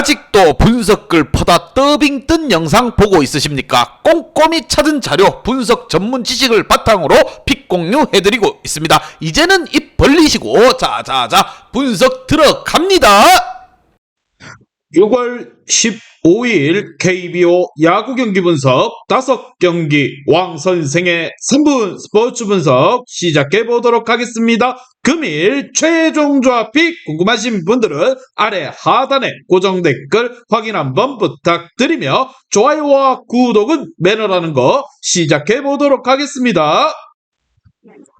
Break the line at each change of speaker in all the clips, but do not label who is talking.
아직도 분석글 퍼다 더빙 뜬 영상 보고 있으십니까? 꼼꼼히 찾은 자료, 분석 전문 지식을 바탕으로 픽 공유해드리고 있습니다. 이제는 입 벌리시고 자자자 분석 들어갑니다.
6월 15일 KBO 야구 경기 분석 5경기 왕 선생의 3분 스포츠 분석 시작해 보도록 하겠습니다. 금일 최종 조합픽 궁금하신 분들은 아래 하단에 고정 댓글 확인 한번 부탁드리며 좋아요와 구독은 매너라는 거 시작해 보도록 하겠습니다.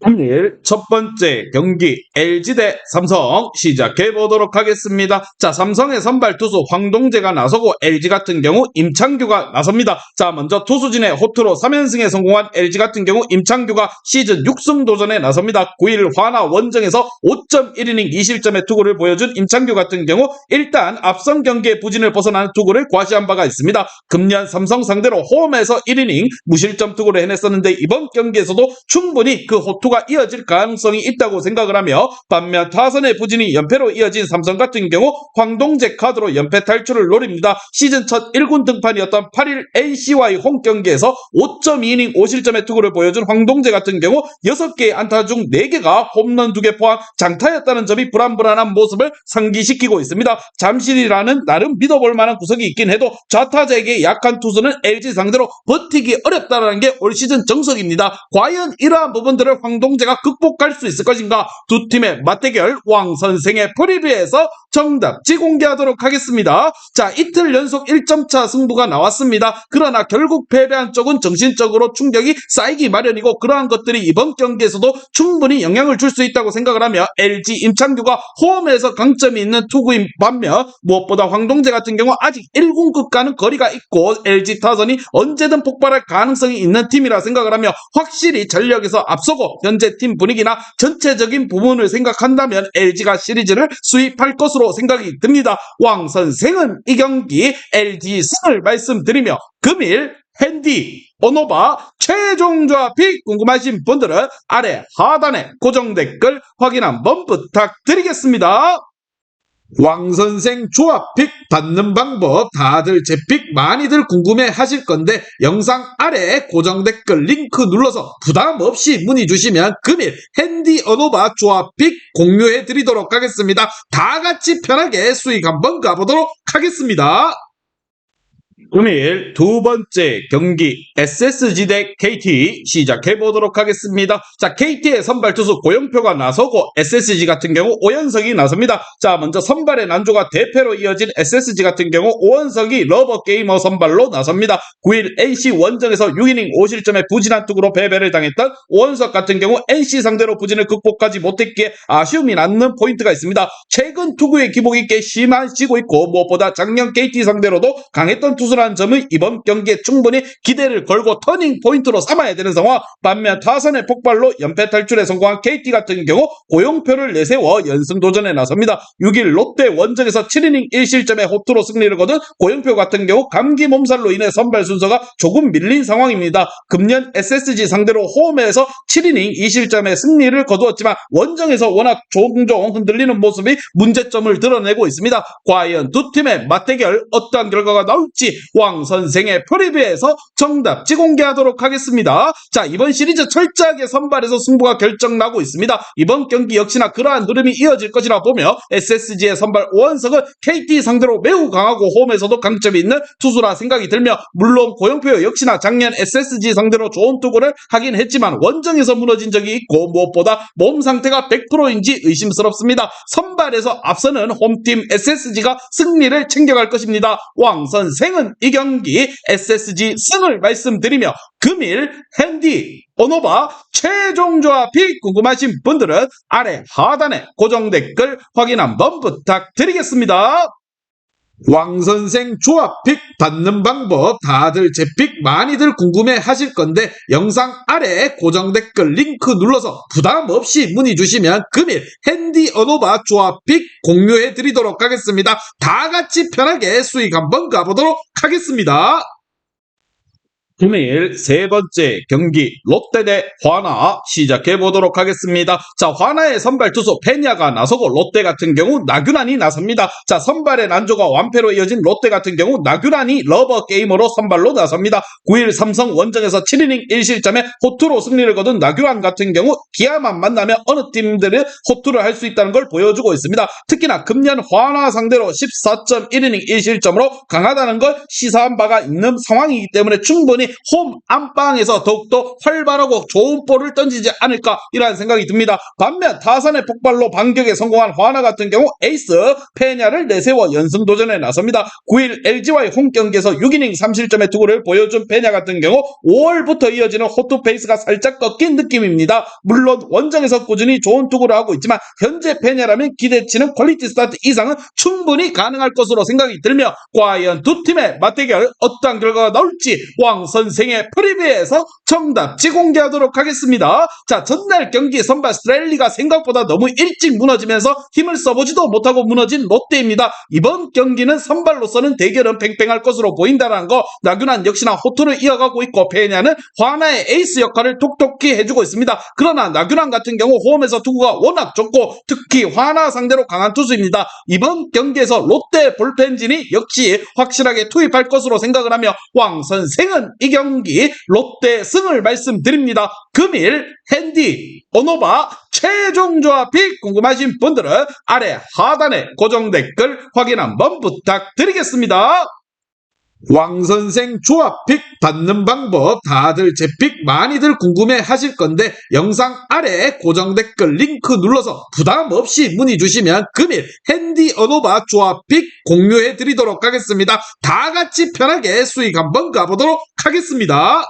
금일 첫 번째 경기 LG 대 삼성 시작해 보도록 하겠습니다. 자, 삼성의 선발 투수 황동재가 나서고 LG 같은 경우 임창규가 나섭니다. 자, 먼저 투수진의 호투로 3연승에 성공한 LG 같은 경우 임창규가 시즌 6승 도전에 나섭니다. 9일 화나 원정에서 5.1이닝 2실점의 투구를 보여준 임창규 같은 경우 일단 앞선 경기의 부진을 벗어나는 투구를 과시한 바가 있습니다. 금년 삼성 상대로 홈에서 1이닝 무실점 투구를 해냈었는데 이번 경기에서도 충분히 그 호투가 이어질 가능성이 있다고 생각을 하며 반면 타선의 부진이 연패로 이어진 삼성 같은 경우 황동재 카드로 연패 탈출을 노립니다. 시즌 첫 1군 등판이었던 8일 NC와의 홈 경기에서 5.2이닝 5실점의 투구를 보여준 황동재 같은 경우 6개의 안타 중 4개가 홈런 2개 포함 장타였다는 점이 불안불안한 모습을 상기시키고 있습니다. 잠실이라는 나름 믿어볼 만한 구석이 있긴 해도 좌타자에게 약한 투수는 LG 상대로 버티기 어렵다는 게 올 시즌 정석입니다. 과연 이러한 부분들을 황동재가 극복할 수 있을 것인가? 두 팀의 맞대결 왕 선생의 프리뷰에서 정답지 공개하도록 하겠습니다. 자, 이틀 연속 1점차 승부가 나왔습니다. 그러나 결국 패배한 쪽은 정신적으로 충격이 쌓이기 마련이고 그러한 것들이 이번 경기에서도 충분히 영향을 줄 수 있다고 생각을 하며 LG 임창규가 홈에서 강점이 있는 투구인 반면 무엇보다 황동재 같은 경우 아직 1군급과는 거리가 있고 LG 타선이 언제든 폭발할 가능성이 있는 팀이라 생각을 하며 확실히 전력에서 앞서고 현재 팀 분위기나 전체적인 부분을 생각한다면 LG가 시리즈를 수입할 것으로 생각이 듭니다. 왕 선생은 이 경기 LG 승을 말씀드리며 금일 핸디 오노바 최종 조합픽 궁금하신 분들은 아래 하단에 고정 댓글 확인 한번 부탁드리겠습니다. 왕선생 조합픽 받는 방법 다들 제 픽 많이들 궁금해 하실 건데 영상 아래 고정 댓글 링크 눌러서 부담 없이 문의 주시면 금일 핸디 언오바 조합픽 공유해 드리도록 하겠습니다. 다 같이 편하게 수익 한번 가보도록 하겠습니다. 금일 두 번째 경기 SSG 대 KT 시작해 보도록 하겠습니다. 자, KT의 선발 투수 고영표가 나서고 SSG 같은 경우 오연석이 나섭니다. 자, 먼저 선발의 난조가 대패로 이어진 SSG 같은 경우 오원석이 러버게이머 선발로 나섭니다. 9일 NC 원정에서 6이닝 5실점의 부진한 투구로 패배를 당했던 오원석 같은 경우 NC 상대로 부진을 극복하지 못했기에 아쉬움이 남는 포인트가 있습니다. 최근 투구의 기복이 꽤 심해지고 있고 무엇보다 작년 KT 상대로도 강했던 투수라는 점은 이번 경기에 충분히 기대를 걸고 터닝 포인트로 삼아야 되는 상황. 반면 타선의 폭발로 연패 탈출에 성공한 KT 같은 경우 고용표를 내세워 연승 도전에 나섭니다. 6일 롯데 원정에서 7이닝 1실점의 호투로 승리를 거둔 고용표 같은 경우 감기 몸살로 인해 선발 순서가 조금 밀린 상황입니다. 금년 SSG 상대로 홈에서 7이닝 2실점의 승리를 거두었지만 원정에서 워낙 종종 흔들리는 모습이 문제점을 드러내고 있습니다. 과연 두 팀의 맞대결 어떠한 결과가 나올지 왕 선생의 프리뷰에서 정답지 공개하도록 하겠습니다. 자, 이번 시리즈 철저하게 선발에서 승부가 결정나고 있습니다. 이번 경기 역시나 그러한 흐름이 이어질 것이라 보며 SSG의 선발 오원석은 KT 상대로 매우 강하고 홈에서도 강점이 있는 투수라 생각이 들며 물론 고영표 역시나 작년 SSG 상대로 좋은 투구를 하긴 했지만 원정에서 무너진 적이 있고 무엇보다 몸 상태가 100%인지 의심스럽습니다. 선발에서 앞서는 홈팀 SSG가 승리를 챙겨갈 것입니다. 왕 선생은 이 경기 SSG 승을 말씀드리며 금일 핸디 오노바 최종 조합이 궁금하신 분들은 아래 하단에 고정 댓글 확인 한번 부탁드리겠습니다. 왕선생 조합픽 받는 방법 다들 제 픽 많이들 궁금해 하실 건데 영상 아래 고정 댓글 링크 눌러서 부담 없이 문의 주시면 금일 핸디 언오바 조합픽 공유해 드리도록 하겠습니다. 다 같이 편하게 수익 한번 가보도록 하겠습니다. 금일 세 번째 경기 롯데 대 화나 시작해 보도록 하겠습니다. 자, 화나의 선발 투수 페냐가 나서고 롯데 같은 경우 나균안이 나섭니다. 자, 선발의 난조가 완패로 이어진 롯데 같은 경우 나균안이 러버 게이머로 선발로 나섭니다. 9일 삼성 원정에서 7이닝 1실점에 호투로 승리를 거둔 나균안 같은 경우 기아만 만나면 어느 팀들은 호투를 할 수 있다는 걸 보여주고 있습니다. 특히나 금년 화나 상대로 14.1이닝 1실점으로 강하다는 걸 시사한 바가 있는 상황이기 때문에 충분히 홈 안방에서 더욱더 활발하고 좋은 볼을 던지지 않을까 이라는 생각이 듭니다. 반면 타선의 폭발로 반격에 성공한 화나 같은 경우 에이스 페냐를 내세워 연승 도전에 나섭니다. 9일 LG와의 홈경기에서 6이닝 3실점의 투구를 보여준 페냐 같은 경우 5월부터 이어지는 호투 페이스가 살짝 꺾인 느낌입니다. 물론 원정에서 꾸준히 좋은 투구를 하고 있지만 현재 페냐라면 기대치는 퀄리티 스타트 이상은 충분히 가능할 것으로 생각이 들며 과연 두 팀의 맞대결 어떠한 결과가 나올지 왕 선생의 프리뷰에서 정답지 공개하도록 하겠습니다. 자, 전날 경기 선발 스트렐리가 생각보다 너무 일찍 무너지면서 힘을 써보지도 못하고 무너진 롯데입니다. 이번 경기는 선발로서는 대결은 팽팽할 것으로 보인다는 거. 나균안 역시나 호투를 이어가고 있고 페냐는 화나의 에이스 역할을 톡톡히 해주고 있습니다. 그러나 나균안 같은 경우 홈에서 투구가 워낙 좋고 특히 화나 상대로 강한 투수입니다. 이번 경기에서 롯데 볼펜진이 역시 확실하게 투입할 것으로 생각을 하며 왕 선생은 이 경기 롯데 승을 말씀드립니다. 금일 핸디 오노바 최종 조합이 궁금하신 분들은 아래 하단에 고정 댓글 확인 한번 부탁드리겠습니다. 왕선생 조합픽 받는 방법 다들 제 픽 많이들 궁금해 하실 건데 영상 아래 고정 댓글 링크 눌러서 부담 없이 문의 주시면 금일 핸디 어노바 조합픽 공유해 드리도록 하겠습니다. 다 같이 편하게 수익 한번 가보도록 하겠습니다.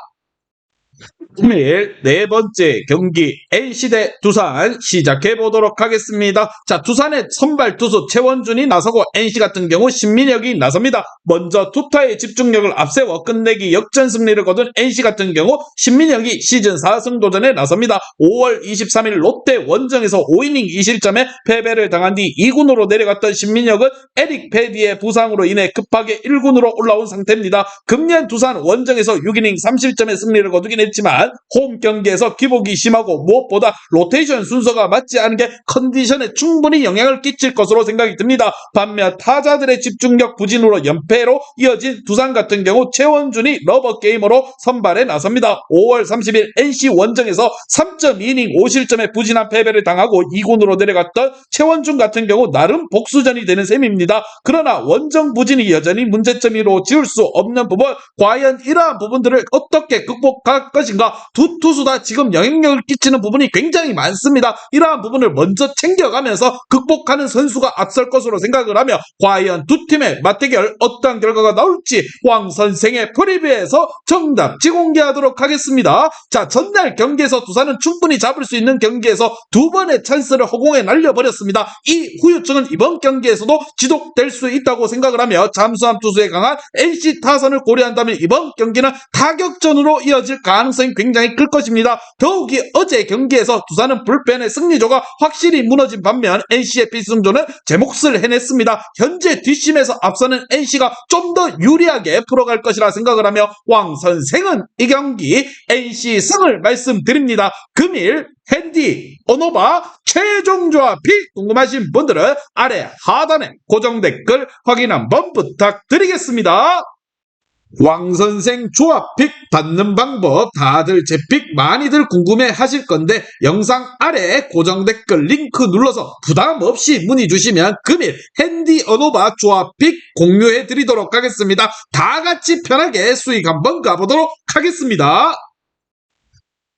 금일 네 번째 경기 NC 대 두산 시작해 보도록 하겠습니다. 자, 두산의 선발 투수 최원준이 나서고 NC 같은 경우 신민혁이 나섭니다. 먼저 투타의 집중력을 앞세워 끝내기 역전 승리를 거둔 NC 같은 경우 신민혁이 시즌 4승 도전에 나섭니다. 5월 23일 롯데 원정에서 5이닝 2실점에 패배를 당한 뒤 2군으로 내려갔던 신민혁은 에릭 패디의 부상으로 인해 급하게 1군으로 올라온 상태입니다. 금년 두산 원정에서 6이닝 3실점의 승리를 거두긴 했지만 홈 경기에서 기복이 심하고 무엇보다 로테이션 순서가 맞지 않은 게 컨디션에 충분히 영향을 끼칠 것으로 생각이 듭니다. 반면 타자들의 집중력 부진으로 연패로 이어진 두산 같은 경우 최원준이 러버 게이머로 선발에 나섭니다. 5월 30일 NC 원정에서 3.2이닝 5실점의 부진한 패배를 당하고 2군으로 내려갔던 최원준 같은 경우 나름 복수전이 되는 셈입니다. 그러나 원정 부진이 여전히 문제점으로 지울 수 없는 부분, 과연 이러한 부분들을 어떻게 극복할 것인가. 두 투수 다 지금 영향력을 끼치는 부분이 굉장히 많습니다. 이러한 부분을 먼저 챙겨가면서 극복하는 선수가 앞설 것으로 생각을 하며 과연 두 팀의 맞대결 어떠한 결과가 나올지 왕 선생의 프리뷰에서 정답지 공개하도록 하겠습니다. 자, 전날 경기에서 두산은 충분히 잡을 수 있는 경기에서 두 번의 찬스를 허공에 날려버렸습니다. 이 후유증은 이번 경기에서도 지속될 수 있다고 생각을 하며 잠수함 투수에 강한 NC 타선을 고려한다면 이번 경기는 타격전으로 이어질 가능성이 굉장히 클 것입니다. 더욱이 어제 경기에서 두산은 불펜의 승리조가 확실히 무너진 반면 NC의 필승조는 제 몫을 해냈습니다. 현재 뒷심에서 앞서는 NC가 좀 더 유리하게 풀어갈 것이라 생각을 하며 왕 선생은 이 경기 NC 승을 말씀드립니다. 금일 핸디 오노바 최종 조합이 궁금하신 분들은 아래 하단에 고정 댓글 확인 한번 부탁드리겠습니다. 왕선생 조합픽 받는 방법 다들 제 픽 많이들 궁금해 하실 건데 영상 아래 고정 댓글 링크 눌러서 부담 없이 문의 주시면 금일 핸디 어노바 조합픽 공유해 드리도록 하겠습니다. 다 같이 편하게 수익 한번 가보도록 하겠습니다.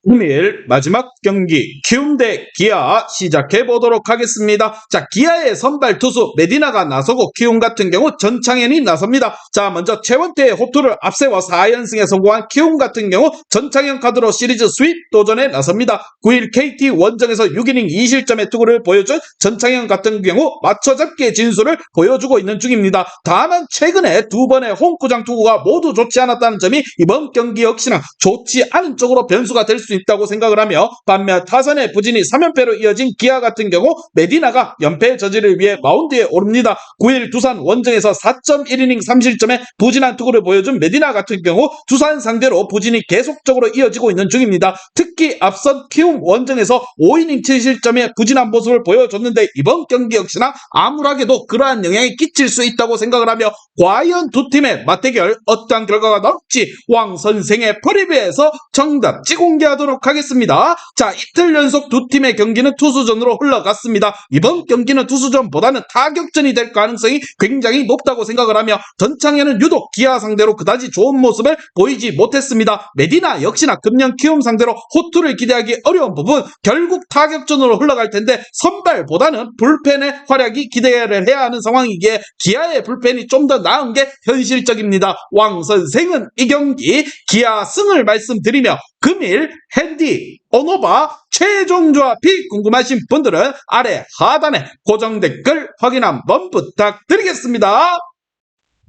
금일 마지막 경기 키움 대 기아 시작해 보도록 하겠습니다. 자, 기아의 선발 투수 메디나가 나서고 키움 같은 경우 전창현이 나섭니다. 자, 먼저 최원태의 호투를 앞세워 4연승에 성공한 키움 같은 경우 전창현 카드로 시리즈 스윕 도전에 나섭니다. 9일 KT 원정에서 6이닝 2실점의 투구를 보여준 전창현 같은 경우 맞춰잡기의 진수를 보여주고 있는 중입니다. 다만 최근에 두 번의 홈구장 투구가 모두 좋지 않았다는 점이 이번 경기 역시나 좋지 않은 쪽으로 변수가 될 수 있다고 생각을 하며 반면 타선의 부진이 3연패로 이어진 기아 같은 경우 메디나가 연패 저지를 위해 마운드에 오릅니다. 9일 두산 원정에서 4.1이닝 3실점의 부진한 투구를 보여준 메디나 같은 경우 두산 상대로 부진이 계속적으로 이어지고 있는 중입니다. 특히 앞선 키움 원정에서 5이닝 7실점의 부진한 모습을 보여줬는데 이번 경기 역시나 암울하게도 그러한 영향이 끼칠 수 있다고 생각을 하며 과연 두 팀의 맞대결 어떠한 결과가 나올지 왕 선생의 프리뷰에서 정답지 공개하도록 하겠습니다. 자, 이틀 연속 두 팀의 경기는 투수전으로 흘러갔습니다. 이번 경기는 투수전보다는 타격전이 될 가능성이 굉장히 높다고 생각을 하며 전창현은 유독 기아 상대로 그다지 좋은 모습을 보이지 못했습니다. 메디나 역시나 금년 키움 상대로 호투를 기대하기 어려운 부분 결국 타격전으로 흘러갈 텐데 선발보다는 불펜의 활약이 기대를 해야 하는 상황이기에 기아의 불펜이 좀 더 나은 게 현실적입니다. 왕 선생은 이 경기 기아 승을 말씀드리며 금일 핸디 오노바 최종 조합이 궁금하신 분들은 아래 하단에 고정 댓글 확인 한번 부탁드리겠습니다.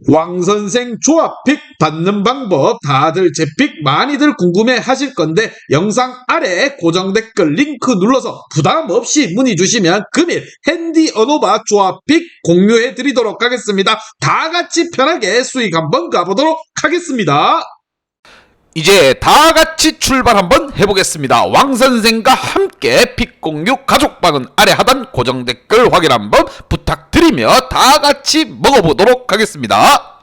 왕선생 조합픽 받는 방법 다들 제 픽 많이들 궁금해 하실 건데 영상 아래 고정 댓글 링크 눌러서 부담 없이 문의 주시면 금일 핸디 어노바 조합픽 공유해 드리도록 하겠습니다. 다 같이 편하게 수익 한번 가보도록 하겠습니다.
이제 다 같이 출발 한번 해보겠습니다. 왕선생과 함께 픽 공유 가족방은 아래 하단 고정 댓글 확인 한번 부탁드리며 다 같이 먹어보도록 하겠습니다.